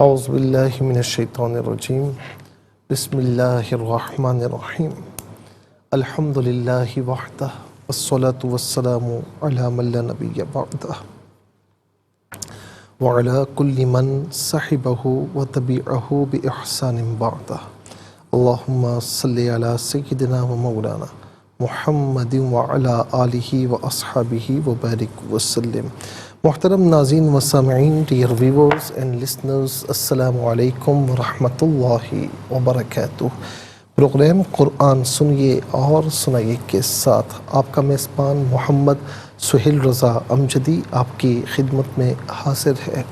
اعوذ باللہ من الشیطان الرجیم بسم اللہ الرحمن الرحیم الحمد للہ وحدہ والصلاة والسلام علی من لا نبی بعدہ وعلی کل من صحبہ وتبعہ بإحسان بعدہ اللہم صلی علی سیدنا و مولانا محمد وعلی آلہ واصحابہ وبارک وسلم۔ محترم ناظرین و سامعین، ڈیئر ویورز اینڈ لسنرز، السلام علیکم ورحمۃ اللہ وبرکاتہ۔ پروگرام قرآن سنیے اور سنائیے کے ساتھ آپ کا میزبان محمد سہیل رضا امجدی آپ کی خدمت میں حاضر ہے۔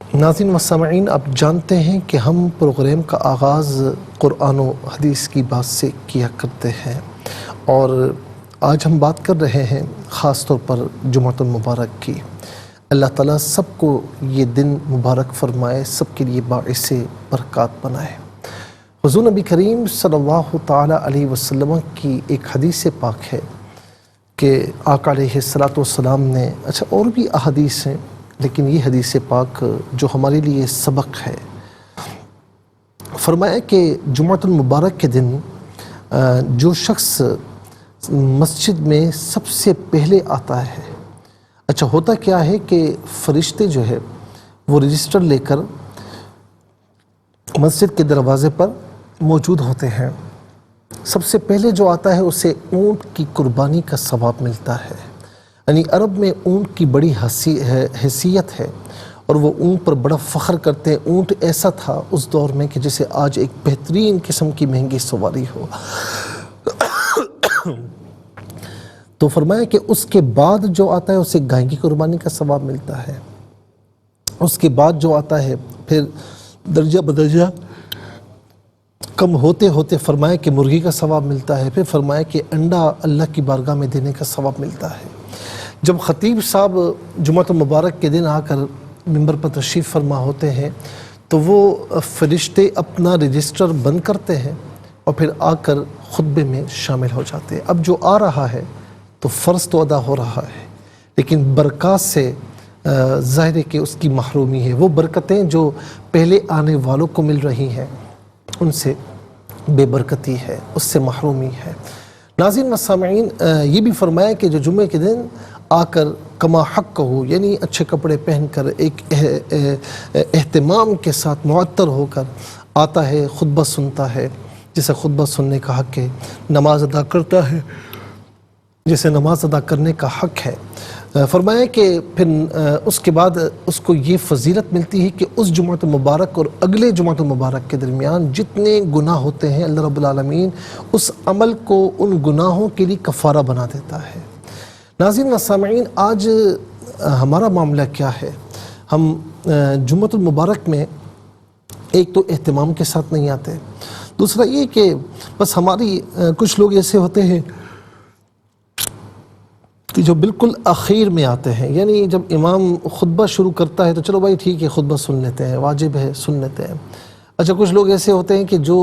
ناظرین و سامعین، آپ جانتے ہیں کہ ہم پروگرام کا آغاز قرآن و حدیث کی بات سے کیا کرتے ہیں، اور آج ہم بات کر رہے ہیں خاص طور پر جمعۃ المبارک کی۔ اللہ تعالیٰ سب کو یہ دن مبارک فرمائے، سب کے لیے باعث برکات بنائے۔ حضور نبی کریم صلی اللہ تعالیٰ علیہ وسلم کی ایک حدیث پاک ہے کہ آقا علیہ السلام نے، اور بھی احادیث ہیں لیکن یہ حدیث پاک جو ہمارے لیے سبق ہے، فرمایا کہ جمعۃ المبارک کے دن جو شخص مسجد میں سب سے پہلے آتا ہے، ہوتا کیا ہے کہ فرشتے جو ہے وہ رجسٹر لے کر مسجد کے دروازے پر موجود ہوتے ہیں۔ سب سے پہلے جو آتا ہے اسے اونٹ کی قربانی کا ثواب ملتا ہے، یعنی عرب میں اونٹ کی بڑی حیثیت ہے اور وہ اونٹ پر بڑا فخر کرتے ہیں۔ اونٹ ایسا تھا اس دور میں کہ جیسے آج ایک بہترین قسم کی مہنگی سواری ہو۔ تو فرمایا کہ اس کے بعد جو آتا ہے اسے گائے کی قربانی کا ثواب ملتا ہے۔ اس کے بعد جو آتا ہے پھر درجہ بدرجہ کم ہوتے ہوتے فرمایا کہ مرغی کا ثواب ملتا ہے، پھر فرمایا کہ انڈا اللہ کی بارگاہ میں دینے کا ثواب ملتا ہے۔ جب خطیب صاحب جمعۃ المبارک کے دن آ کر ممبر پر تشریف فرما ہوتے ہیں تو وہ فرشتے اپنا رجسٹر بند کرتے ہیں اور پھر آ کر خطبے میں شامل ہو جاتے ہیں۔ اب جو آ رہا ہے تو فرض تو ادا ہو رہا ہے، لیکن برکات سے ظاہر ہے کہ اس کی محرومی ہے۔ وہ برکتیں جو پہلے آنے والوں کو مل رہی ہیں ان سے بے برکتی ہے، اس سے محرومی ہے۔ ناظرین و سامعین، یہ بھی فرمایا کہ جو جمعے کے دن آ کر کما حق ہو، یعنی اچھے کپڑے پہن کر ایک اہتمام کے ساتھ معطر ہو کر آتا ہے، خطبہ سنتا ہے، جسے خطبہ سننے کا حق ہے، نماز ادا کرتا ہے جسے نماز ادا کرنے کا حق ہے۔ فرمایا کہ پھر اس کے بعد اس کو یہ فضیلت ملتی ہے کہ اس جمعۃ المبارک اور اگلے جمعۃ المبارک کے درمیان جتنے گناہ ہوتے ہیں اللہ رب العالمین اس عمل کو ان گناہوں کے لیے کفارہ بنا دیتا ہے۔ ناظرین و سامعین، آج ہمارا معاملہ کیا ہے؟ ہم جمعۃ المبارک میں ایک تو اہتمام کے ساتھ نہیں آتے، دوسرا یہ کہ بس ہماری کچھ لوگ ایسے ہوتے ہیں کہ جو بالکل آخر میں آتے ہیں، یعنی جب امام خطبہ شروع کرتا ہے تو چلو بھائی ٹھیک ہے خطبہ سن لیتے ہیں، واجب ہے سن لیتے ہیں۔ کچھ لوگ ایسے ہوتے ہیں کہ جو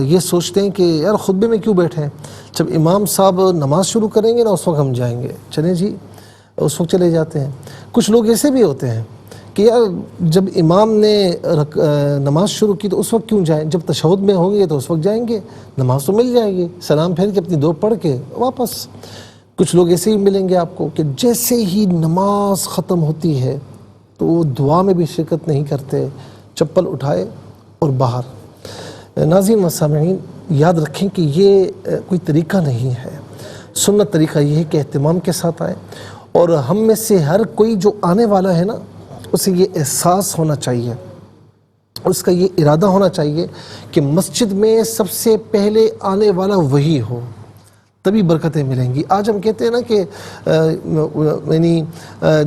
یہ سوچتے ہیں کہ یار خطبے میں کیوں بیٹھے ہیں، جب امام صاحب نماز شروع کریں گے نا اس وقت ہم جائیں گے، چلیں جی اس وقت چلے جاتے ہیں۔ کچھ لوگ ایسے بھی ہوتے ہیں کہ یار جب امام نے نماز شروع کی تو اس وقت کیوں جائیں، جب تشہد میں ہوں گے تو اس وقت جائیں گے، نماز تو مل جائے گی، سلام پھیر کے اپنی دعا پڑھ کے واپس۔ کچھ لوگ ایسے ہی ملیں گے آپ کو کہ جیسے ہی نماز ختم ہوتی ہے تو وہ دعا میں بھی شرکت نہیں کرتے، چپل اٹھائے اور باہر۔ ناظرین و سامعین، یاد رکھیں کہ یہ کوئی طریقہ نہیں ہے۔ سنت طریقہ یہ ہے کہ اہتمام کے ساتھ آئیں، اور ہم میں سے ہر کوئی جو آنے والا ہے نا اسے یہ احساس ہونا چاہیے، اس کا یہ ارادہ ہونا چاہیے کہ مسجد میں سب سے پہلے آنے والا وہی ہو، تبھی برکتیں ملیں گی۔ آج ہم کہتے ہیں نا کہ یعنی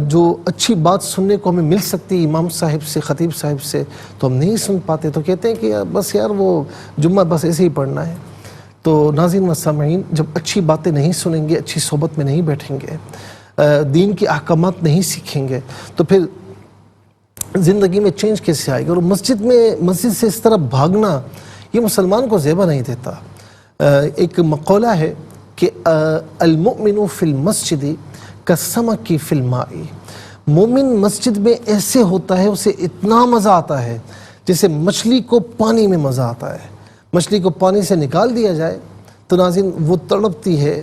جو اچھی بات سننے کو ہمیں مل سکتی امام صاحب سے، خطیب صاحب سے، تو ہم نہیں سن پاتے، تو کہتے ہیں کہ بس یار وہ جمعہ بس ایسے ہی پڑھنا ہے۔ تو ناظرین و سامعین، جب اچھی باتیں نہیں سنیں گے، اچھی صحبت میں نہیں بیٹھیں گے، دین کے احکامات نہیں سیکھیں گے تو پھر زندگی میں چینج کیسے آئے گا؟ اور مسجد سے اس طرح بھاگنا یہ مسلمان کو زیبا نہیں دیتا۔ ایک مقولہ ہے کہ المؤمن فی المسجد کالسمک فی الماء، مومن مسجد میں ایسے ہوتا ہے، اسے اتنا مزہ آتا ہے جیسے مچھلی کو پانی میں مزہ آتا ہے۔ مچھلی کو پانی سے نکال دیا جائے تو ناظرین وہ تڑپتی ہے،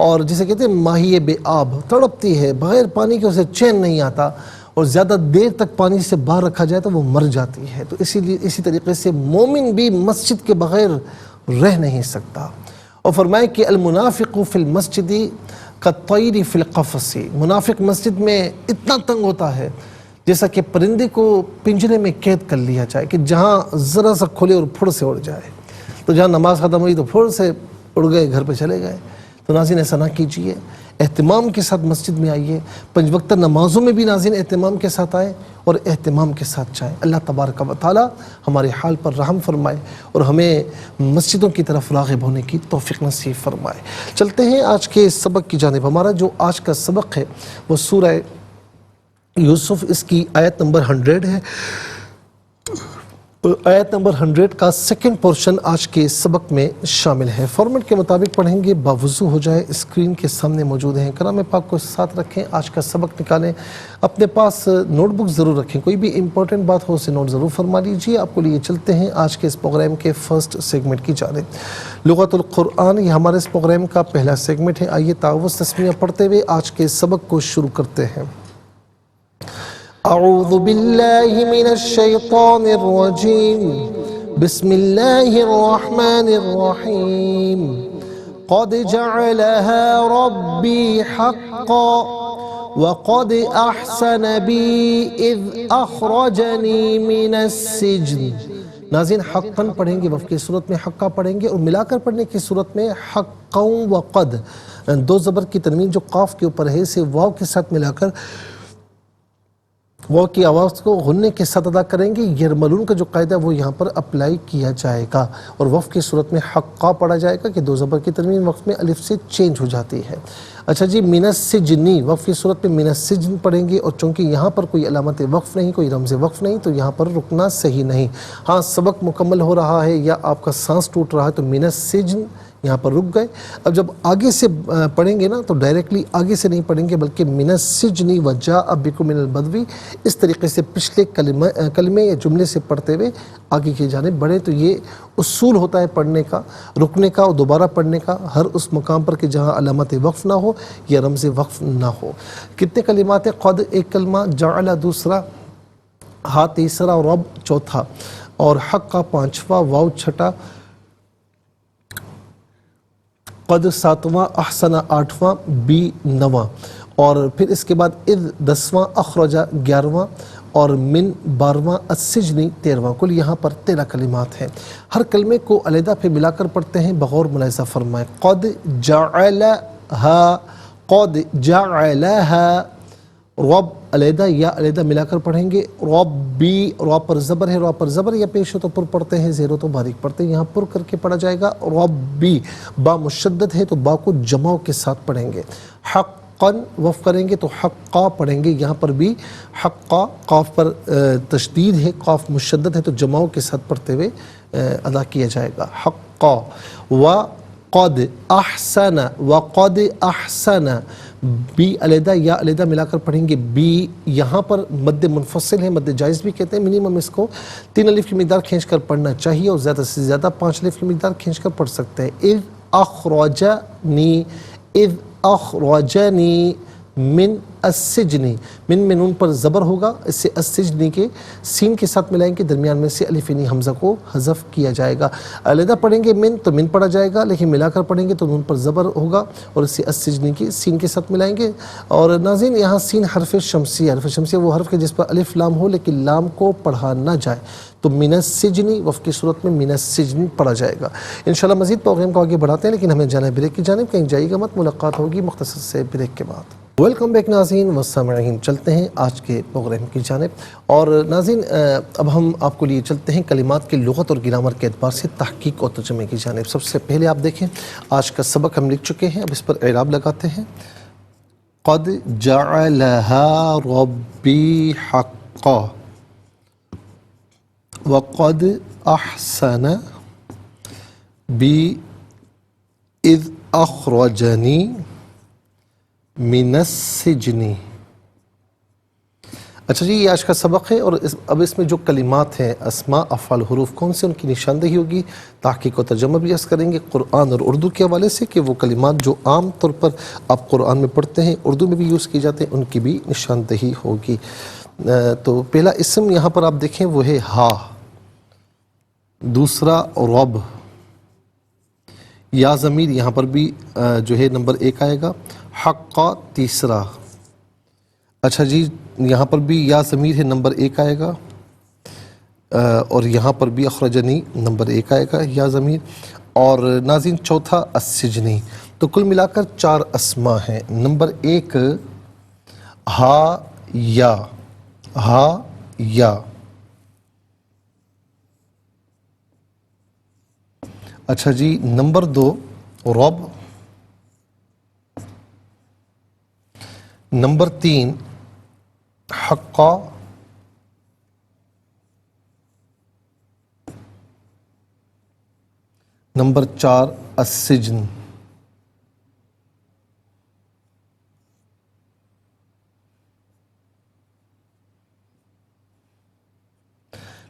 اور جسے کہتے ہیں ماہی بے آب، تڑپتی ہے، بغیر پانی کے اسے چین نہیں آتا، اور زیادہ دیر تک پانی سے باہر رکھا جائے تو وہ مر جاتی ہے۔ تو اسی طریقے سے مومن بھی مسجد کے بغیر رہ نہیں سکتا۔ اور فرمائے کہ المنافق فی المسجد کالطیر فی القفص، منافق مسجد میں اتنا تنگ ہوتا ہے جیسا کہ پرندے کو پنجرے میں قید کر لیا جائے، کہ جہاں ذرا سا کھلے اور پھڑ سے اڑ جائے، تو جہاں نماز ختم ہوئی تو پھڑ سے اڑ گئے، گھر پہ چلے گئے۔ تو ناظرین ایسا نہ کیجیے، اہتمام کے ساتھ مسجد میں آئیے، 5 وقتہ نمازوں میں بھی ناظرین اہتمام کے ساتھ آئیں اور اہتمام کے ساتھ جائیں۔ اللہ تبارک و تعالی ہمارے حال پر رحم فرمائے اور ہمیں مسجدوں کی طرف راغب ہونے کی توفیق نصیب فرمائے۔ چلتے ہیں آج کے سبق کی جانب۔ ہمارا جو آج کا سبق ہے وہ سورہ یوسف، اس کی آیت نمبر 100 ہے۔ آیت نمبر 100 کا سیکنڈ پورشن آج کے سبق میں شامل ہے۔ فارمیٹ کے مطابق پڑھیں گے، باوضو ہو جائے، اسکرین کے سامنے موجود ہیں۔ کلام پاک کو ساتھ رکھیں، آج کا سبق نکالیں، اپنے پاس نوٹ بک ضرور رکھیں، کوئی بھی امپورٹنٹ بات ہو اسے نوٹ ضرور فرما لیجیے۔ آپ کو لیے چلتے ہیں آج کے اس پروگرام کے فرسٹ سیگمنٹ کی جانب۔ لغت القرآن، یہ ہمارے اس پروگرام کا پہلا سیگمنٹ ہے۔ آئیے تعوذ تسمیہ پڑھتے ہوئے آج کے سبق کو شروع کرتے ہیں۔ اعوذ باللہ من الشیطان الرجیم، بسم اللہ الرحمن الرحیم۔ قد جعلها ربی حقا وقد احسن بی اذ اخرجنی من السجن۔ ناظرین حقاً پڑھیں گے، وفق کی صورت میں حقا پڑھیں گے، اور ملا کر پڑھنے کی صورت میں حقا وقد، 2 زبر کی تنوین جو قاف کے اوپر ہے اسے واو کے ساتھ ملا کر وہ کی آواز کو غنّے کے ساتھ ادا کریں گے۔ یرملون کا جو قاعدہ وہ یہاں پر اپلائی کیا جائے گا، اور وقف کی صورت میں حقا پڑھا جائے گا کہ 2 زبر کی تنوین وقف میں الف سے چینج ہو جاتی ہے۔ اچھا جی، من السجنی، وقف کی صورت میں من السجن پڑھیں گے، اور چونکہ یہاں پر کوئی علامت وقف نہیں، کوئی رمز وقف نہیں، تو یہاں پر رکنا صحیح نہیں۔ ہاں سبق مکمل ہو رہا ہے یا آپ کا سانس ٹوٹ رہا ہے تو من السجن یہاں پر رک گئے۔ اب جب آگے سے پڑھیں گے نا تو ڈائریکٹلی آگے سے نہیں پڑھیں گے، بلکہ من السجن وجاء بکم من البدو، اس طریقے سے پچھلے کلمے یا جملے سے پڑھتے ہوئے آگے کی جانب بڑھیں۔ تو یہ اصول ہوتا ہے پڑھنے کا، رکنے کا اور دوبارہ پڑھنے کا، ہر اس مقام پر کہ جہاں علامت وقف نہ ہو یا رمز وقف نہ ہو۔ کتنے کلمات ہیں؟ قد ایک کلمہ، جعل دوسرا، ہا تیسرا، اور رب چوتھا، اور حق کا 5واں، واو 6واں، قد 7واں، احسن 8واں، بی 9واں، اور پھر اس کے بعد اذ 10واں، اخرج 11واں، اور من 12واں، السجن 13واں۔ کل یہاں پر 13 کلمات ہیں۔ ہر کلمے کو علیحدہ پہ ملا کر پڑھتے ہیں، بغور ملاحظہ فرمائیں۔ قد جعلها، قد جعلها، رب علیحدہ یا علیحدہ ملا کر پڑھیں گے۔ ربی، را پر زبر ہے، را پر زبر یا پیش ہو تو پر پڑھتے ہیں، زیر ہو تو باریک پڑھتے ہیں، یہاں پر کر کے پڑھا جائے گا۔ ربی، با مشدد ہے تو با کو جمع کے ساتھ پڑھیں گے۔ حقا وقف کریں گے تو حقا پڑھیں گے، یہاں پر بھی حقا، قاف پر تشدید ہے، قاف مشدد ہے تو جمع کے ساتھ پڑھتے ہوئے ادا کیا جائے گا۔ حقا، وقد احسن، وقد احسن، بی علیحدہ یا علیحدہ ملا کر پڑھیں گے۔ بی یہاں پر مد منفصل ہے، مد جائز بھی کہتے ہیں، منیمم اس کو 3 الف کی مقدار کھینچ کر پڑھنا چاہیے، اور زیادہ سے زیادہ 5 الف کی مقدار کھینچ کر پڑھ سکتے ہیں۔ اذ اخرجنی، اذ اخرجنی من السجن، من میں نون پر زبر ہوگا، اس سے السجن کے سین کے ساتھ ملائیں گے، درمیان میں سے الف نی حمزہ کو حذف کیا جائے گا۔ علیحدہ پڑھیں گے من تو من پڑھا جائے گا، لیکن ملا کر پڑھیں گے تو نون پر زبر ہوگا، اور اس سے السجن کی سین کے ساتھ ملائیں گے۔ اور ناظرین یہاں سین حرف شمسی، حرف شمسی وہ حرف ہے جس پر الف لام ہو لیکن لام کو پڑھا نہ جائے، تو من السجن وقف کی صورت میں من السجن پڑھا جائے گا۔ انشاءاللہ مزید پروگرام کو آگے بڑھاتے ہیں، لیکن ہمیں جانا ہے بریک کی جانب، کہیں جائیے گا مت، ملاقات ہوگی مختصر سے بریک کے بعد۔ ویلکم بیک ناظرین و سامعین، چلتے ہیں آج کے پروگرام کی جانب، اور ناظرین اب ہم آپ کو لیے چلتے ہیں کلمات کی لغت اور گرامر کے اعتبار سے تحقیق اور ترجمے کی جانب۔ سب سے پہلے آپ دیکھیں آج کا سبق ہم لکھ چکے ہیں، اب اس پر اعراب لگاتے ہیں۔ قد جعلها ربی حقا وقد احسن بی اذ اخرجنی من السجن اچھا جی، یہ آج کا سبق ہے، اور اب اس میں جو کلمات ہیں، اسماء، افعال، حروف کون سے، ان کی نشاندہی ہوگی، تحقیق و ترجمہ بھی عرض کریں گے قرآن اور اردو کے حوالے سے، کہ وہ کلمات جو عام طور پر آپ قرآن میں پڑھتے ہیں، اردو میں بھی یوز کی جاتے ہیں، ان کی بھی نشاندہی ہوگی۔ تو پہلا اسم یہاں پر آپ دیکھیں وہ ہے ہا، دوسرا رب، یا ضمیر یہاں پر بھی جو ہے نمبر 1 آئے گا، حقا تیسرا، اچھا جی یہاں پر بھی یا ضمیر ہے نمبر 1 آئے گا، اور یہاں پر بھی اخرجنی نمبر 1 آئے گا یا ضمیر، اور ناظرین چوتھا السجنی۔ تو کل ملا کر 4 اسماء ہیں۔ نمبر 1 ہا یا، ہا یا، اچھا جی نمبر 2 رب، نمبر 3 حقا، نمبر 4 السجن۔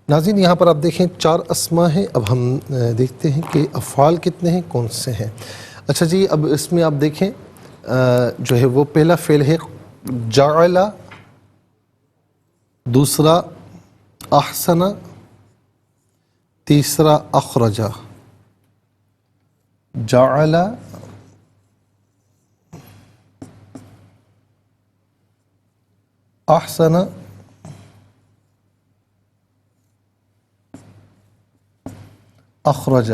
ناظرین یہاں پر آپ دیکھیں 4 اسماء ہیں۔ اب ہم دیکھتے ہیں کہ افعال کتنے ہیں، کون سے ہیں۔ اچھا جی اب اس میں آپ دیکھیں جو ہے وہ پہلا فعل ہے جعل، دوسرا احسن، تیسرا اخرج۔ جعل، احسن، اخرج۔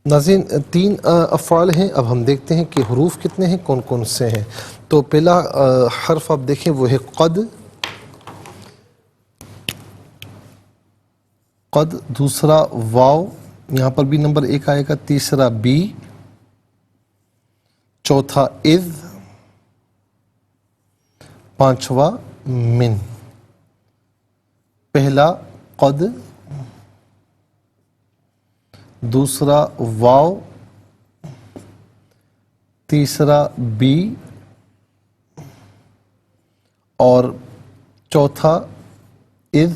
ناظرین 3 افعال ہیں۔ اب ہم دیکھتے ہیں کہ حروف کتنے ہیں، کون کون سے ہیں۔ تو پہلا حرف آپ دیکھیں وہ ہے قد، قد، دوسرا واو، یہاں پر بھی نمبر 1 آئے گا، تیسرا بی، چوتھا اذ، پانچواں من۔ پہلا قد، دوسرا واو، تیسرا بی، اور چوتھا اذ،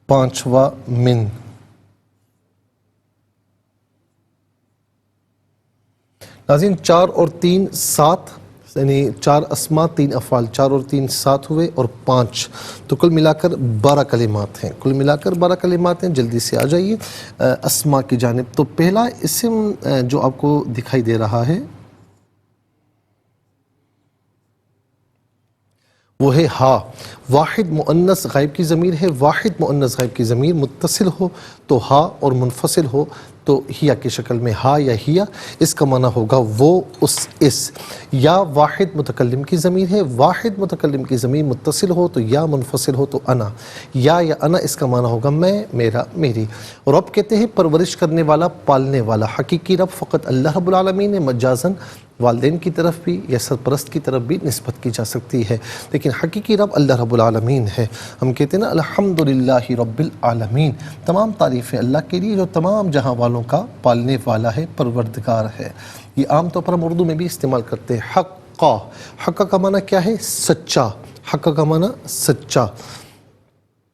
پانچواں من۔ ناظرین 4 اور 3 7، یعنی 4 اسماء 3 افعال، 4 اور 3 7 ہوئے، اور 5، تو کل ملا کر 12 کلمات ہیں۔ کل ملا کر 12 کلمات ہیں۔ جلدی سے آ جائیے اسماء کی جانب۔ تو پہلا اسم جو آپ کو دکھائی دے رہا ہے وہ ہے ہا۔ واحد مؤنث غائب کی ضمیر ہے۔ واحد مؤنث غائب کی ضمیر متصل ہو تو ہا، اور منفصل ہو تو ہیا کی شکل میں ہا یا ہیا، اس کا معنی ہوگا وہ، اس۔ یا واحد متکلم کی ضمیر ہے۔ واحد متکلم کی ضمیر متصل ہو تو یا، منفصل ہو تو انا۔ یا انا اس کا معنی ہوگا میں، میرا، میری۔ رب کہتے ہیں پرورش کرنے والا، پالنے والا۔ حقیقی رب فقط اللہ رب العالمین ہے۔ مجازن والدین کی طرف بھی یا سرپرست کی طرف بھی نسبت کی جا سکتی ہے، لیکن حقیقی رب اللہ رب العالمین ہے۔ ہم کہتے ہیں نا الحمدللہ رب العالمین، تمام تعریفیں اللہ کے لیے جو تمام جہاں والوں کا پالنے والا ہے، پروردگار ہے۔ یہ عام طور پر ہم اردو میں بھی استعمال کرتے ہیں۔ حقا، حقا کا معنی کیا ہے؟ سچا۔ حقا کا معنی سچا۔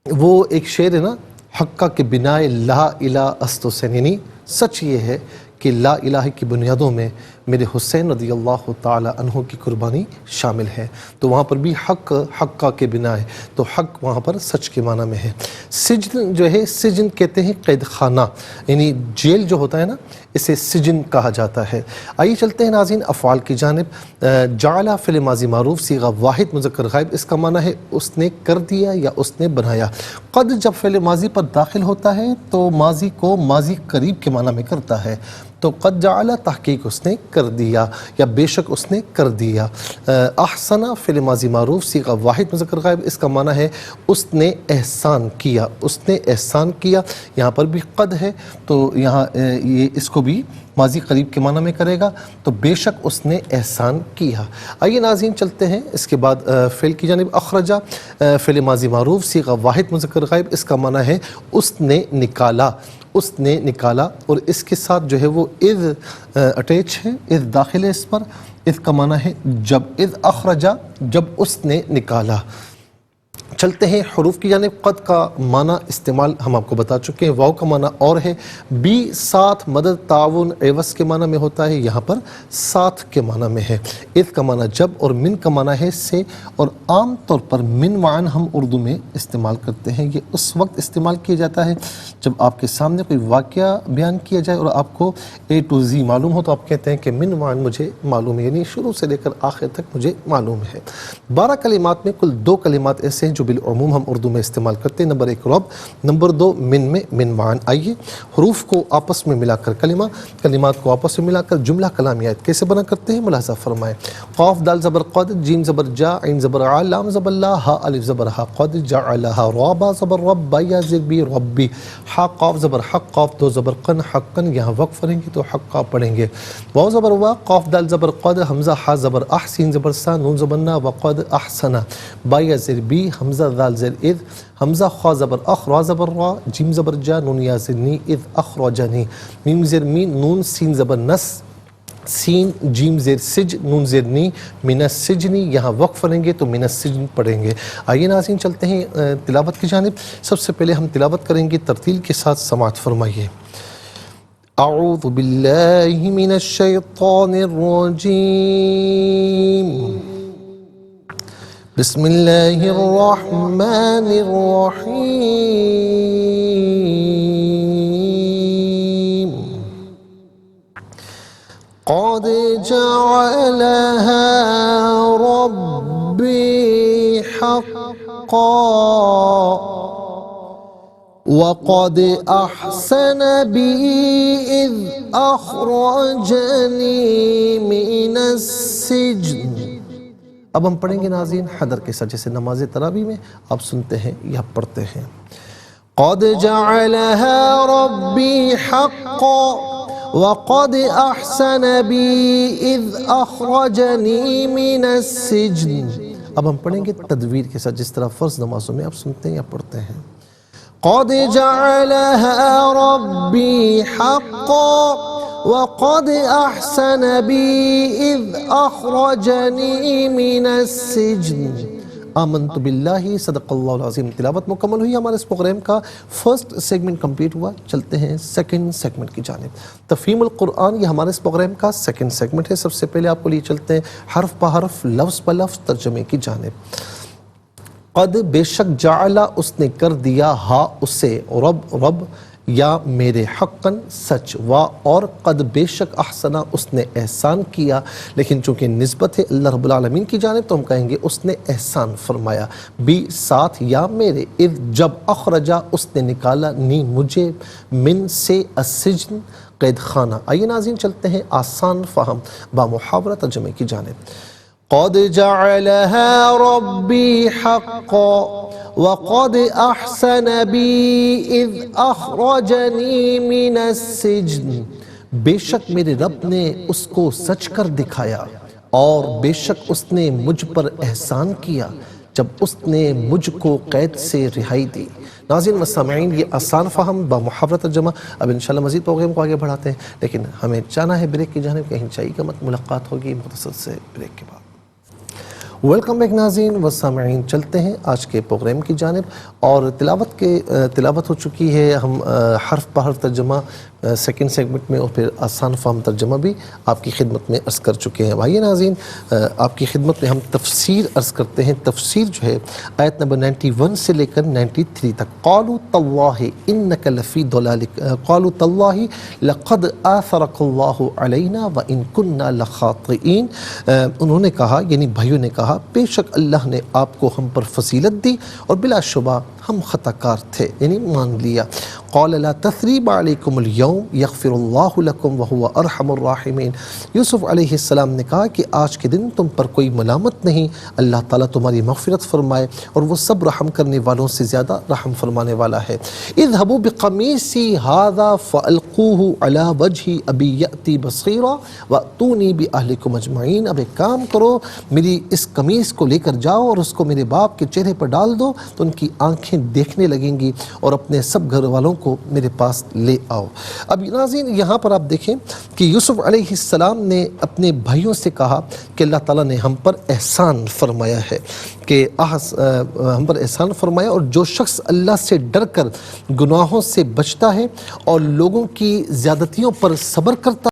وہ ایک شعر ہے نا، حقا کے بنائے لا الہ است حسین، یعنی سچ یہ ہے کہ لا الہ کی بنیادوں میں میرے حسین رضی اللہ تعالی عنہ کی قربانی شامل ہے۔ تو وہاں پر بھی حق، حقا کے بنا ہے، تو حق وہاں پر سچ کے معنی میں ہے۔ سجن جو ہے، سجن کہتے ہیں قید خانہ، یعنی جیل جو ہوتا ہے نا، اسے سجن کہا جاتا ہے۔ آئیے چلتے ہیں ناظرین افعال کی جانب۔ جعل فعل ماضی معروف صیغہ واحد مذکر غائب، اس کا معنی ہے اس نے کر دیا یا اس نے بنایا۔ قد جب فعل ماضی پر داخل ہوتا ہے تو ماضی کو ماضی قریب کے معنی میں کرتا ہے، تو قد جعل تحقیق اس نے کر دیا یا بے شک اس نے کر دیا۔ احسن فعل ماضی معروف صیغہ واحد مذکر غائب، اس کا معنی ہے اس نے احسان کیا، اس نے احسان کیا۔ یہاں پر بھی قد ہے تو یہاں یہ اس کو بھی ماضی قریب کے معنی میں کرے گا، تو بے شک اس نے احسان کیا۔ آئیے ناظرین چلتے ہیں اس کے بعد فعل کی جانب۔ اخرجہ فعل ماضی معروف صیغہ واحد مذکر غائب، اس کا معنی ہے اس نے نکالا، اس نے نکالا، اور اس کے ساتھ جو ہے وہ اذ اٹیچ ہے، اذ داخل ہے اس پر، اذ کا معنی ہے جب، اذ اخرجا جب اس نے نکالا۔ چلتے ہیں حروف کی جانب۔ قد کا معنی استعمال ہم آپ کو بتا چکے ہیں، واو کا معنی اور ہے، بی ساتھ، مدد، تعاون، عوض کے معنی میں ہوتا ہے، یہاں پر ساتھ کے معنی میں ہے۔ اذ کا معنی جب، اور من کا معنی ہے سے، اور عام طور پر من وعن ہم اردو میں استعمال کرتے ہیں۔ یہ اس وقت استعمال کیا جاتا ہے جب آپ کے سامنے کوئی واقعہ بیان کیا جائے اور آپ کو اے ٹو زی معلوم ہو، تو آپ کہتے ہیں کہ من وعن مجھے معلوم ہے، یعنی شروع سے لے کر آخر تک مجھے معلوم ہے۔ 12 کلمات میں کل 2 کلمات ایسے ہیں جو بالعموم ہم اردو میں استعمال کرتے ہیں۔ نمبر 1 رب، نمبر 2 من میں من وعن۔ آئیے حروف کو آپس میں ملا کر کلمات کو آپس میں ملا کر جملہ کلامیات کیسے بنا کرتے ہیں ملاحظہ فرمائیں۔ قاف دال زبر قد، جیم زبر جا، عین زبر ع، لام زبر لا، ہا الف زبر ہا، قد جعلها، را با زبر رب، با یا زیر بی ربی، حا قاف زبر حق، قاف 2 زبر قن، حقن، یہاں وقف پڑھیں گے تو حقا پڑھیں گے۔ واو زبر وا، قاف دال زبر قد، حمزہ حا زبر اح، سین زبر سا، نون زبر نا، وقد احسن، با یا زیر بی، حمزہ ذال زیر اذ، حمزہ خا زبر اخ، را زبر را، جیم زبر جا، نون یا زیر نی، اذ اخرجنی، میم زیر می، نون سین زبر نس، سین جیم زیر سج، نون زیر نی، من السجنی، یہاں وقف پڑھیں گے تو من السجن پڑھیں گے۔ آئیے ناظرین چلتے ہیں تلاوت کی جانب۔ سب سے پہلے ہم تلاوت کریں گے، ترتیل کے ساتھ سماعت فرمائیے۔ اعوذ باللہ من الشیطان الرجیم، بسم اللہ الرحمن الرحیم۔ قد جعلها ربی حقا وقد احسن بی اذ اخرجنی من السجن۔ اب ہم پڑھیں گے ناظرین حدر کے ساتھ، جیسے نماز تراویح میں آپ سنتے ہیں یا پڑھتے ہیں۔ قد جعلها ربی حقا وقد احسن بی اذ اخرجنی من السجن۔ اب ہم پڑھیں گے تدویر کے ساتھ، جس طرح فرض نمازوں میں آپ سنتے ہیں یا پڑھتے ہیں۔ قد جعلها ربی حقا وقد احسن بی اذ اخرجنی من السجن۔ آمنت باللہ، صدق اللہ العظیم۔ تلاوت مکمل ہوئی، ہمارے اس پروگرام کا فرسٹ سیگمنٹ کمپلیٹ ہوا۔ چلتے ہیں سیکنڈ سیگمنٹ کی جانب۔ تفہیم القرآن یہ ہمارے اس پروگرام کا سیکنڈ سیگمنٹ ہے۔ سب سے پہلے آپ کو لیے چلتے ہیں حرف بہ حرف، لفظ بہ لفظ ترجمے کی جانب۔ قد بے شک، جعلا اس نے کر دیا، ہا اسے، رب رب، یا میرے، حقاً سچ، وا اور، قد بے شک، احسنہ اس نے احسان کیا، لیکن چونکہ نسبت ہے اللہ رب العالمین کی جانب تو ہم کہیں گے اس نے احسان فرمایا، بی ساتھ، یا میرے، اذ جب، اخرجا اس نے نکالا، نی مجھے، من سے، السجن قید خانہ۔ آئیے ناظرین چلتے ہیں آسان فہم با محاورہ ترجمے کی جانب۔ قد جعلها ربی حقا وقد احسن بی اذ اخرجنی من السجن۔ بے شک میرے رب نے اس کو سچ کر دکھایا، اور بے شک اس نے مجھ پر احسان کیا جب اس نے مجھ کو قید سے رہائی دی۔ ناظرین و سامعین، یہ آسان فہم با محاورہ ترجمہ۔ اب انشاءاللہ مزید پروگرام کو آگے بڑھاتے ہیں، لیکن ہمیں جانا ہے بریک کی جانب، کہیں چاہیے کہ ملاقات ہوگی مختصر سے بریک کے بعد۔ ویلکم بیک ناظرین و سامعین، چلتے ہیں آج کے پروگرام کی جانب، اور تلاوت ہو چکی ہے۔ ہم حرف بہ حرف ترجمہ سیکنڈ سیگمنٹ میں، اور پھر آسان فہم ترجمہ بھی آپ کی خدمت میں عرض کر چکے ہیں۔ بھائی ناظرین، آپ کی خدمت میں ہم تفسیر عرض کرتے ہیں۔ تفسیر جو ہے آیت نمبر 91 سے لے کر 93 تک۔ قالوا تاللہ انک لفی ضلالک، قالوا تاللہ لقد آثرک اللہ علینا وان کنا لخاطئین۔ انہوں نے کہا، یعنی بھائیوں نے کہا، بے شک اللہ نے آپ کو ہم پر فضیلت دی اور بلا شبہ ہم خطا کار تھے، یعنی مان لیا۔ قال لا تثریب علیکم اليوم، اليوم یغفر اللہ لکم وہو ارحم الراحمین۔ یوسف علیہ السلام نے کہا کہ آج کے دن تم پر کوئی ملامت نہیں، اللہ تعالیٰ تمہاری مغفرت فرمائے اور وہ سب رحم کرنے والوں سے زیادہ رحم فرمانے والا ہے۔ اذهبوا بقمیصی ھذا فالقوہ علی وجہ ابی یأتی بصیرا واتونی باہلکم اجمعین۔ اب ایک کام کرو، میری اس قمیص کو لے کر جاؤ اور اس کو میرے باپ کے چہرے پر ڈال دو تو ان کی آنکھیں دیکھنے لگیں گی، اور اپنے سب گھر والوں کو میرے پاس لے آؤ۔ اب ناظرین یہاں پر آپ دیکھیں کہ یوسف علیہ السلام نے اپنے بھائیوں سے کہا کہ اللہ تعالیٰ نے ہم پر احسان فرمایا ہے، کہ ہم پر احسان فرمایا، اور جو شخص اللہ سے ڈر کر گناہوں سے بچتا ہے اور لوگوں کی زیادتیوں پر صبر کرتا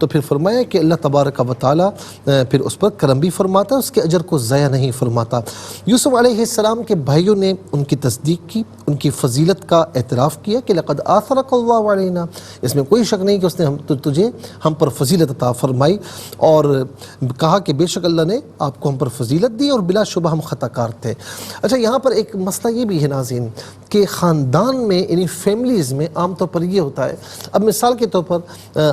تو پھر فرمایا کہ اللہ تبارک و تعالیٰ پھر اس پر کرم بھی فرماتا ہے، اس کے اجر کو ضائع نہیں فرماتا۔ یوسف علیہ السلام کے بھائیوں نے ان کی تصدیق کی، ان کی فضیلت کا اعتراف کیا کہ لقد آثرک اللہ علینا، اس میں کوئی شک نہیں کہ اس نے تجھے ہم پر فضیلت عطا فرمائی، اور کہا کہ بے شک اللہ نے آپ کو ہم پر فضیلت دی اور بلا شبہ ہم خطا کار تھے۔ اچھا، یہاں پر ایک مسئلہ یہ بھی ہے ناظرین کہ خاندان میں یعنی فیملیز میں عام طور پر یہ ہوتا ہے، اب مثال کے طور پر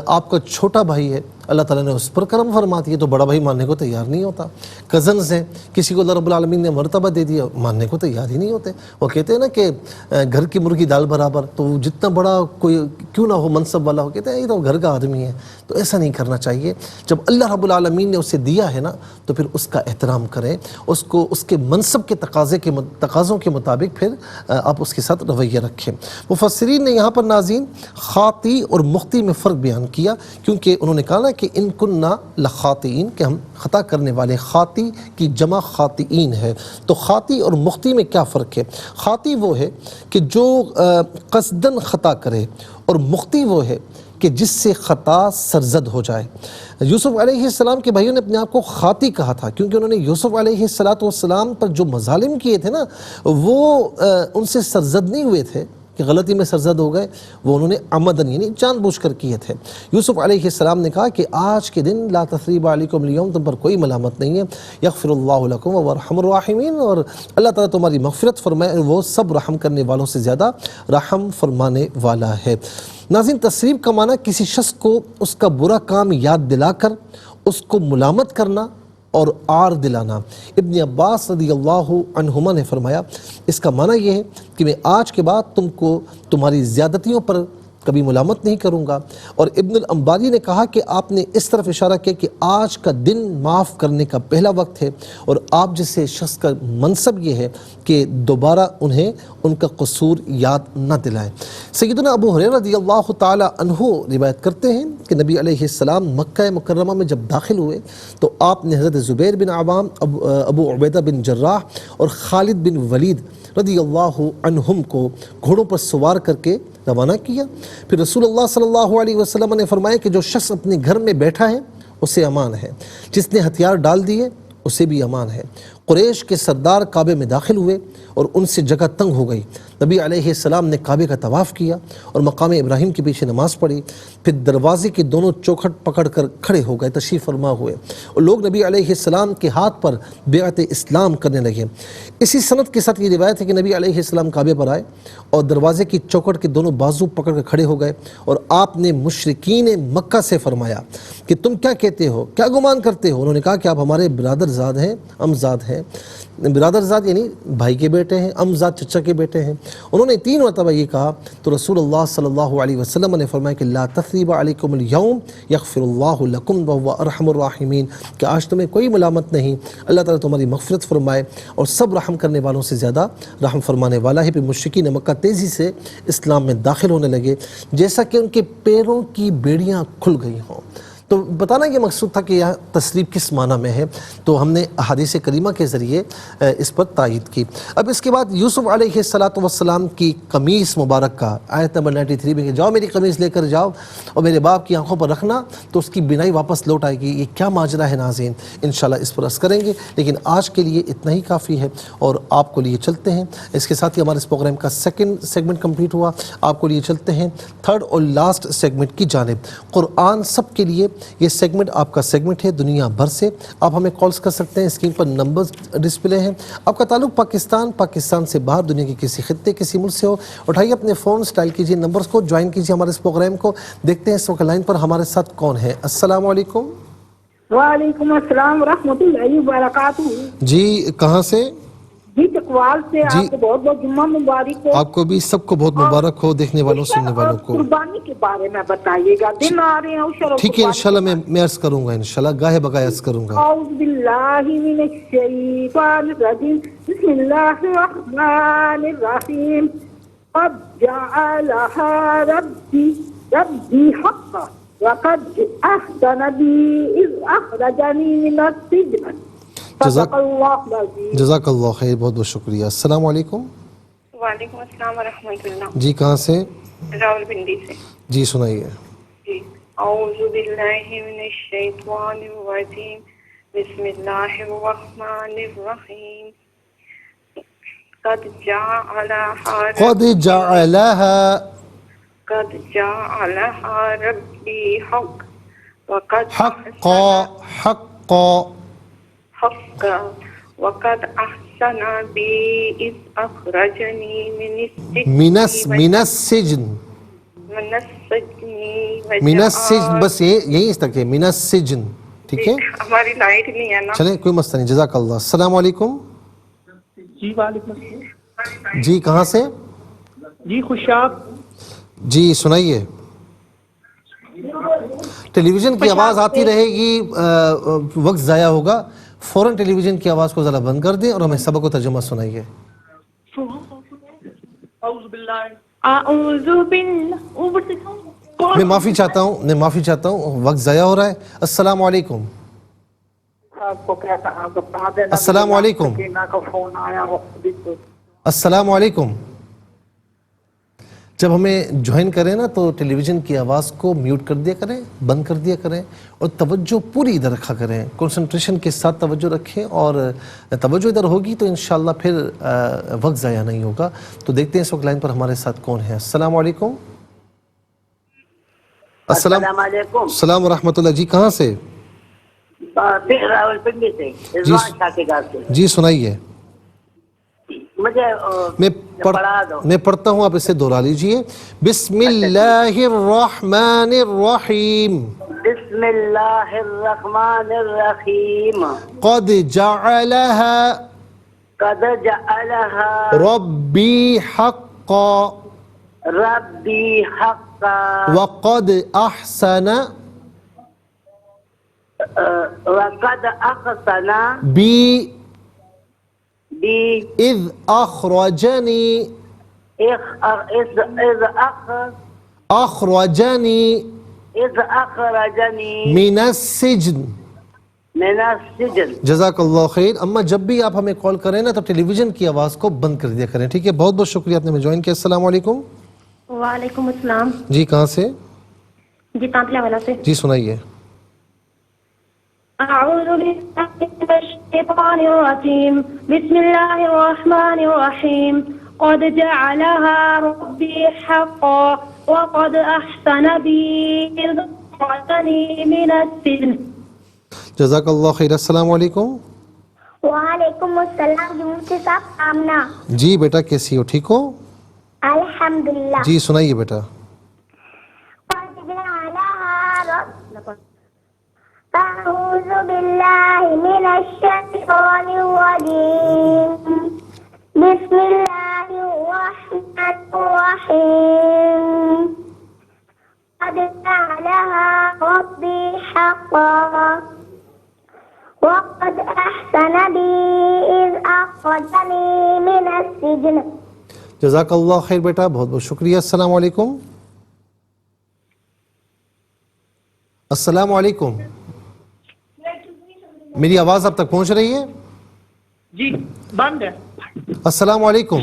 آپ کا چھوٹا بھائی ہے، اللہ تعالیٰ نے اس پر کرم فرما دیا تو بڑا بھائی ماننے کو تیار نہیں ہوتا۔ کزنز ہیں، کسی کو اللہ رب العالمین نے مرتبہ دے دیا، ماننے کو تیار ہی نہیں ہوتے۔ وہ کہتے ہیں نا کہ گھر کی مرغی دال برابر، تو جتنا بڑا کوئی کیوں نہ ہو منصب والا ہو، کہتے ہیں یہ تو گھر کا آدمی ہے۔ تو ایسا نہیں کرنا چاہیے، جب اللہ رب العالمین نے اسے دیا ہے نا تو پھر اس کا احترام کریں، اس کو اس کے منصب کے تقاضوں کے مطابق پھر آپ اس کے ساتھ رویہ رکھیں۔ مفسرین نے یہاں پر ناظرین خاطی اور مخطی میں فرق بیان کیا، کیونکہ انہوں نے کہا نا کہ ان کننا لخاطئین، کہ ہم خطا کرنے والے، خاطی کی جمع خاطئین ہے۔ تو خاطی اور مخطی میں کیا فرق ہے؟ خاطی وہ ہے کہ جو قصدن خطا کرے، اور مخطی وہ ہے کہ جس سے خطا سرزد ہو جائے۔ یوسف علیہ السلام کے بھائیوں نے اپنے آپ کو خاطی کہا تھا، کیونکہ انہوں نے یوسف علیہ السلام پر جو مظالم کیے تھے نا وہ ان سے سرزد نہیں ہوئے تھے کہ غلطی میں سرزد ہو گئے، وہ انہوں نے عمدن یعنی جان بوجھ کر کیے تھے۔ یوسف علیہ السلام نے کہا کہ آج کے دن لا تثریب علیکم اليوم، تم پر کوئی ملامت نہیں ہے، یغفر اللہ لکم وهو ارحم الراحمین، اور اللہ تعالیٰ تمہاری مغفرت فرمائے، وہ سب رحم کرنے والوں سے زیادہ رحم فرمانے والا ہے۔ ناظرین، تثریب کا معنی کسی شخص کو اس کا برا کام یاد دلا کر اس کو ملامت کرنا اور عار دلانا۔ ابن عباس رضی اللہ عنہما نے فرمایا اس کا معنی یہ ہے کہ میں آج کے بعد تم کو تمہاری زیادتیوں پر کبھی ملامت نہیں کروں گا۔ اور ابن الانباری نے کہا کہ آپ نے اس طرف اشارہ کیا کہ آج کا دن معاف کرنے کا پہلا وقت ہے، اور آپ جیسے شخص کا منصب یہ ہے کہ دوبارہ انہیں ان کا قصور یاد نہ دلائیں۔ سیدنا ابو ہریرہ رضی اللہ تعالی عنہ روایت کرتے ہیں کہ نبی علیہ السلام مکہ مکرمہ میں جب داخل ہوئے تو آپ نے حضرت زبیر بن عوام، ابو عبیدہ بن جراح اور خالد بن ولید رضی اللہ عنہم کو گھوڑوں پر سوار کر کے روانہ کیا۔ پھر رسول اللہ صلی اللہ علیہ وسلم نے فرمایا کہ جو شخص اپنے گھر میں بیٹھا ہے اسے امان ہے، جس نے ہتھیار ڈال دیے اسے بھی امان ہے۔ قریش کے سردار کعبے میں داخل ہوئے اور ان سے جگہ تنگ ہو گئی۔ نبی علیہ السلام نے کعبے کا طواف کیا اور مقام ابراہیم کے پیچھے نماز پڑھی، پھر دروازے کے دونوں چوکھٹ پکڑ کر کھڑے ہو گئے، تشریف فرما ہوئے، اور لوگ نبی علیہ السلام کے ہاتھ پر بیعت اسلام کرنے لگے۔ اسی سند کے ساتھ یہ روایت ہے کہ نبی علیہ السلام کعبے پر آئے اور دروازے کی چوکھٹ کے دونوں بازو پکڑ کر کھڑے ہو گئے، اور آپ نے مشرکین مکہ سے فرمایا کہ تم کیا کہتے ہو، کیا گمان کرتے ہو؟ انہوں نے کہا کہ آپ ہمارے برادر زاد ہیں، امزاد ہیں۔ برادر زاد یعنی بھائی کے بیٹے ہیں، امزاد چچا کے بیٹے ہیں۔ انہوں نے 3 مرتبہ یہ کہا تو رسول اللہ صلی اللہ علیہ وسلم نے فرمایا کہ لا تثریب علیکم اليوم یغفر اللہ لکم وهو ارحم الراحمین، کہ آج تمہیں کوئی ملامت نہیں، اللہ تعالیٰ تمہاری مغفرت فرمائے اور سب رحم کرنے والوں سے زیادہ رحم فرمانے والا ہے۔ پھر مشرکین مکہ تیزی سے اسلام میں داخل ہونے لگے جیسا کہ ان کے پیروں کی بیڑیاں کھل گئی ہوں۔ تو بتانا یہ مقصود تھا کہ یہ تثریب کس معنی میں ہے، تو ہم نے احادیث کریمہ کے ذریعے اس پر تائید کی۔ اب اس کے بعد یوسف علیہ السلام کی قمیص مبارک کا آیت نمبر 93 میں کہ جاؤ میری قمیص لے کر جاؤ اور میرے باپ کی آنکھوں پر رکھنا تو اس کی بینائی واپس لوٹ آئے گی۔ یہ کیا ماجرا ہے ناظرین، انشاءاللہ اس پر عرض کریں گے، لیکن آج کے لیے اتنا ہی کافی ہے اور آپ کو لیے چلتے ہیں۔ اس کے ساتھ ہی ہمارے اس پروگرام کا 2nd سیگمنٹ کمپلیٹ ہوا۔ آپ کو لیے چلتے ہیں 3rd اور لاسٹ سیگمنٹ کی جانب۔ قرآن سب کے لیے یہ سیگمنٹ آپ کا سیگمنٹ ہے دنیا بھر سے، آپ ہمیں کالز کر سکتے ہیں، اسکرین پر نمبرز ڈسپلے ہیں۔ آپ کا تعلق پاکستان سے باہر دنیا کے کسی خطے کسی ملک سے ہو، اٹھائیے اپنے فون، اسٹائل کیجیے نمبرز کو، جوائن کیجیے ہمارے اس پروگرام کو۔ دیکھتے ہیں اس وقت لائن پر ہمارے ساتھ کون ہے۔ السلام علیکم۔ وعلیکم السلام ورحمۃ اللہ وبرکاتہ۔ جی کہاں سے؟ جی چکوال سے۔ جی آپ کو بہت بہت جمعہ مبارک ہو۔ آپ کو بھی، سب کو بہت مبارک ہو، دیکھنے والوں سننے والوں کو۔ قربانی کے بارے میں بتائیے گا، دن آ رہے ہیں عشر و ٹھیک ہے قربانی انشاءاللہ میں عرض کروں گا، انشاءاللہ گاہے بگاہے عرض کروں گا۔ اعوذ باللہ من الشیطان الرجیم، بسم اللہ الرحمن الرحیم۔ قد جعلها ربی حقا وقد احسن بی اذ اخرجنی من السجن صدق اللہ العظیم۔ جزاک اللہ خیر، بہت بہت شکریہ۔ السلام علیکم۔ وعلیکم السلام ورحمۃ اللہ۔ جی کہاں سے؟ راول پنڈی سے۔ جی سنائیے۔ جی اعوذ باللہ من الشیطان الرجیم، بسم اللہ الرحمن الرحیم۔ قد جعلها ربی حق وقد احسن بی اذ اخرجنی من السجن بس یہیں تک ہے، من السجن، ٹھیک ہے؟ ہماری لائٹ نہیں ہے نا۔ چلیں کوئی مسئلہ نہیں، جزاک اللہ۔ السلام علیکم۔ جی وعلیکم السلام۔ جی کہاں سے؟ جی خوشاب۔ جی سنائیے۔ ٹیلی ویژن کی آواز آتی رہے گی، وقت ضائع ہوگا، فوراً ٹیلی ویژن کی آواز کو ذرا بند کر دیں اور ہمیں سبق و ترجمہ سنائیے۔ میں معافی چاہتا ہوں، وقت ضائع ہو رہا ہے۔ السلام علیکم۔ آپ کو کیا کہا، بتا دینا۔ السلام علیکم۔ کا فون آیا وہ خود ہی تو۔ السلام علیکم۔ جب ہمیں جوائن کریں نا تو ٹیلی ویژن کی آواز کو میوٹ کر دیا کریں، بند کر دیا کریں، اور توجہ پوری ادھر رکھا کریں، کنسنٹریشن کے ساتھ توجہ رکھیں، اور توجہ ادھر ہوگی تو انشاءاللہ پھر وقت ضائع نہیں ہوگا۔ تو دیکھتے ہیں اس وقت لائن پر ہمارے ساتھ کون ہے۔ السلام علیکم۔ السلام علیکم۔ السلام ورحمۃ اللہ۔ جی کہاں سے؟ راول پنڈی سے، رضوان شاہ کے گھر سے۔ جی سنائیے۔ مجھے پڑھا دو۔ میں پڑھتا ہوں، آپ اسے دہرا لیجئے۔ بسم اللہ الرحمن الرحیم۔ بسم اللہ الرحمن الرحیم۔ قد جعلها ربی حقا ربی حقا وقد احسن بی اذ اخرجنی من السجن۔ جزاک اللہ خیر۔ اما جب بھی آپ ہمیں کال کریں نا تو ٹیلی ویژن کی آواز کو بند کر دیا کریں، ٹھیک ہے؟ بہت بہت شکریہ آپ نے ہمیں جوائن کیا۔ السلام علیکم۔ وعلیکم السلام۔ جی کہاں سے؟ جی تانتلے والا سے۔ جی سنائیے۔ اعوذ باللہ من الشیطان الرجیم، بسم اللہ الرحمن الرحیم۔ قد جعلها ربی حقا وقد احسن بی اذ اخرجنی من السجن۔ جزاک اللہ خیر۔ السلام علیکم۔ وعلیکم السلام، جمہور کے ساتھ آمنہ۔ جی بیٹا کیسی ہو، ٹھیک ہو؟ الحمدللہ۔ جی سنائیے بیٹا۔ اعوذ باللہ من الشیطان الرجیم، بسم اللہ الرحمن الرحیم۔ قد جعلها ربی حقا وقد احسن بی اذ اخرجنی من السجن۔ جزاک اللہ خیر بیٹا، بہت بہت شکریہ۔ السلام علیکم۔ السلام علیکم۔ میری آواز اب تک پہنچ رہی ہے؟ جی بند ہے۔ السلام علیکم۔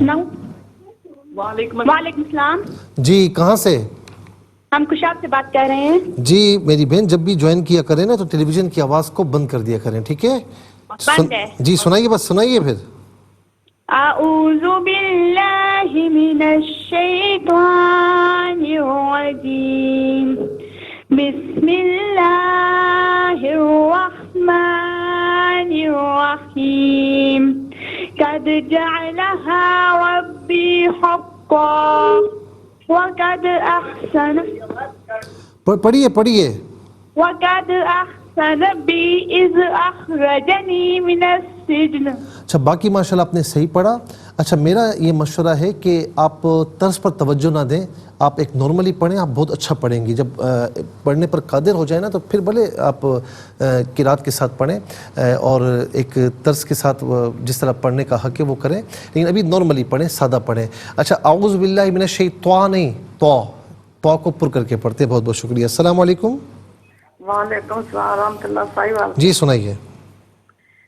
وعلیکم السلام۔ جی کہاں سے؟ ہم کشاب سے بات کر رہے ہیں۔ جی میری بہن، جب بھی جوائن کیا کریں نا تو ٹیلی ویژن کی آواز کو بند کر دیا کریں، ٹھیک ہے؟ بند ہے۔ جی سنائیے، بس سنائیے پھر۔ اعوذ باللہ من الشیطان الرجیم، بسم اللہ جعلها ربي حقا وقد أحسن پڑھیے وقد أحسن بي إذ أخرجني من السجن. اچھا باقی ماشاءاللہ آپ نے صحیح پڑھا. اچھا میرا یہ مشورہ ہے کہ آپ طرز پر توجہ نہ دیں, آپ ایک نارملی پڑھیں, آپ بہت اچھا پڑھیں گی. جب پڑھنے پر قادر ہو جائے نا تو پھر بھلے آپ قرات کے ساتھ پڑھیں اور ایک طرز کے ساتھ جس طرح پڑھنے کا حق ہے وہ کریں, لیکن ابھی نارملی پڑھیں, سادہ پڑھیں. اچھا اعوذ باللہ من الشیطان نہیں تو کو پر کر کے پڑھتے. بہت بہت شکریہ. السلام علیکم. وعلیکم السلام ورحمۃ اللہ صاحب. جی سنائیے.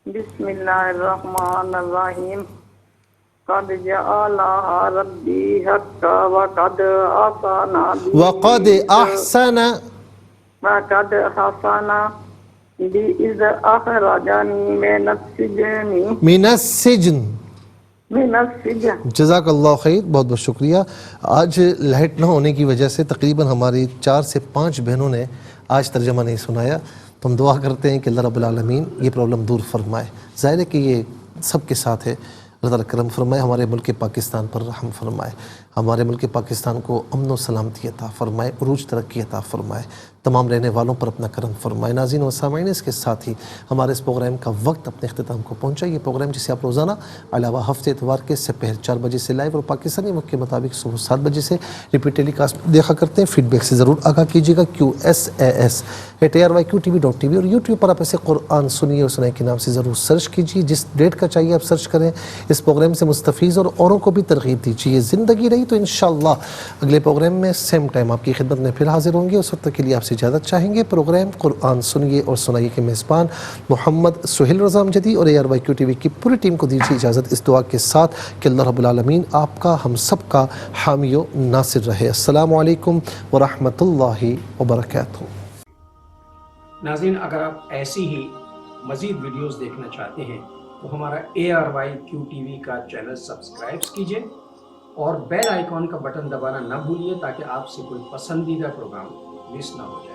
بسم اللہ الرحمن الرحیم. قد جعلها ربی حقا وقد احسن بی اذ اخرجنی من السجن. جزاک اللہ خیر. بہت بہت شکریہ. آج لائٹ نہ ہونے کی وجہ سے تقریباً ہماری 4 سے 5 بہنوں نے آج ترجمہ نہیں سنایا, تو ہم دعا کرتے ہیں کہ اللہ رب العالمین یہ پرابلم دور فرمائے. ظاہر ہے کہ یہ سب کے ساتھ ہے. اللہ تعالیٰ کرم فرمائے, ہمارے ملک پاکستان پر رحم فرمائے, ہمارے ملک پاکستان کو امن و سلامتی عطا فرمائے, عروج ترقی عطا فرمائے, تمام رہنے والوں پر اپنا کرم فرمائے. ناظرین و سامعین, اس کے ساتھ ہی ہمارے اس پروگرام کا وقت اپنے اختتام کو پہنچا. یہ پروگرام جسے آپ روزانہ علاوہ ہفتے اتوار کے سپہر 4 بجے سے لائیو اور پاکستانی وقت کے مطابق صبح 7 بجے سے ریپیٹ ٹیلی کاسٹ دیکھا کرتے ہیں. فیڈ بیک سے ضرور آگاہ کیجیے گا. QSAS@ARYQTV.tv اور یوٹیوب پر آپ اسے قرآن سنیے اور سنائے کے نام سے ضرور سرچ کیجیے. جس ڈیٹ کا چاہیے آپ سرچ کریں. اس پروگرام سے مستفیض اور اوروں کو بھی ترغیب دیجیے. زندگی رہی تو انشاءاللہ اگلے پروگرام میں سیم ٹائم آپ کی خدمت میں پھر حاضر ہوں گے. اس وقت کے لیے آپ سے اجازت چاہیں گے. پروگرام قرآن سنیے اور سنائیے کے میزبان محمد سہیل رضا امجدی اور ARYQTV کی پوری ٹیم کو دیجیے اجازت اس دعا کے ساتھ کہ اللہ رب العالمین آپ کا ہم سب کا حامی و ناصر رہے. السلام علیکم ورحمۃ اللہ وبرکاتہ. ناظرین, اگر آپ ایسی ہی مزید ویڈیوز دیکھنا چاہتے ہیں تو ہمارا ARYQTV کا چینل سبسکرائب کیجئے اور بیل آئیکن کا بٹن دبانا نہ بھولیے تاکہ آپ سے کوئی پسندیدہ پروگرام مس نہ ہو جائے.